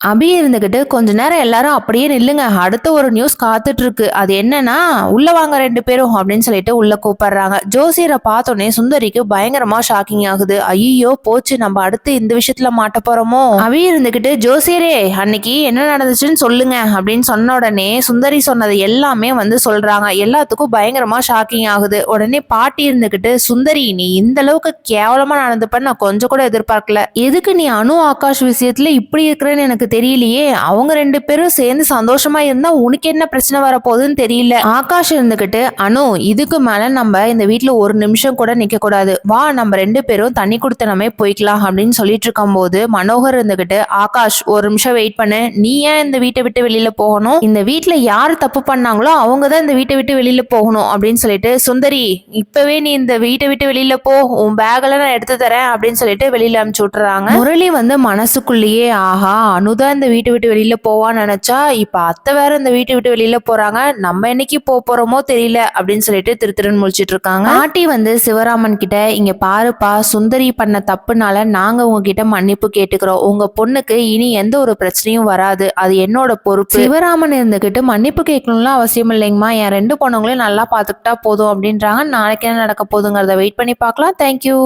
அபி இருந்துகிட்டு கொஞ்ச நேரம் எல்லாரும் அப்படியே நில்லுங்க, அடுத்த ஒரு நியூஸ் காத்துட்டு இருக்கு. அது என்னன்னா, உள்ள வாங்க 2 பேரும் அப்படின்னு சொல்லிட்டு உள்ள கூப்பிடுறாங்க. ஜோசியரை பார்த்தோன்னே சுந்தரிக்கு பயங்கரமா ஷாக்கிங் ஆகுது. ஐயோ போச்சு, நம்ம அடுத்து இந்த விஷயத்துல மாட்ட போறோமோ. அபி இருந்துகிட்டு ஜோசியரே அன்னைக்கு என்ன நடந்துச்சுன்னு சொல்லுங்க அப்படின்னு சொன்ன உடனே சுந்தரி சொன்னது எல்லாமே வந்து சொல்றாங்க. எல்லாத்துக்கும் பயங்கரமா ஷாக்கிங் ஆகுது. உடனே பாட்டி இருந்துகிட்டு, சுந்தரி நீ இந்த அளவுக்கு கேவலமா நடந்துப்பன்னு நான் கொஞ்சம் கூட எதிர்பார்க்கல. எதுக்கு நீ அனு ஆகாஷ் விஷயத்துல இப்படி இருக்கிறேன்னு எனக்கு தெரியலையே. அவங்க 2 பேரும் சேர்ந்து சந்தோஷமா இருந்தா உனக்கு என்ன பிரச்சனை வரப்போகுதுன்னு தெரியல. ஆகாஷ் இருந்துகிட்டு, அனு இதுக்கு மேல நம்ம இந்த வீட்டுல ஒரு நிமிஷம் கூட நிக்க கூடாது, வா நம்ம 2 பேரும் தண்ணி கொடுத்தனமே போய்க்கலாம் அப்படின்னு சொல்லிட்டு இருக்கும் போது மனோகர் இருந்துகிட்டு, ஆகாஷ் ஒரு நிமிஷம் வெயிட் பண்ணு, நீ ஏன் இந்த வீட்டை விட்டு வெளியில போகணும், இந்த வீட்டுல யாரு தப்பு பண்ணாங்களோ அவங்கதான் இந்த வீட்டை விட்டு வெளியில போகணும் அப்படின்னு சொல்லிட்டு, சுந்தரி இப்பவே நீ இந்த வீட்டை விட்டு வெளியில போ, உன் பேக்கெல்லாம் நான் எடுத்து தரேன் அப்படின்னு சொல்லிட்டு வெளியில அனுப்பிச்சு விட்டுறாங்க. முரளி வந்து மனசுக்குள்ளேயே, ஆஹா அனுதான் இந்த வீட்டை விட்டு வெளியில போவான்னு நினைச்சா இப்ப அத்தை வேற இந்த வீட்டை விட்டு வெளியில போறாங்க, நம்ம என்னைக்கு போறோமோ தெரியல அப்படின்னு சொல்லிட்டு திருன்னு முழிச்சிட்டு இருக்காங்க. பாட்டி வந்து சிவராமன் கிட்ட, இங்க பாருப்பா சுந்தரி பண்ண தப்புனால நாங்க உங்ககிட்ட மன்னிப்பு கேட்டுக்கிறோம், உங்க பொண்ணுக்கு இனி எந்த ஒரு பிரச்சனையும் வராது, அது என்னோட பொறுப்பு. சிவராமன் இருந்துகிட்டு, மன்னிப்பு கேட்கணும்லாம் அவசியம் இல்லைங்கம்மா, என் 2 பொண்ணுங்களையும் நல்லா பாத்துக்கிட்டா போதும் அப்படின்றாங்க. நாளைக்கு என்ன நடக்க போதுங்கிறத வெயிட் பண்ணி பார்க்கலாம். தேங்க்யூ.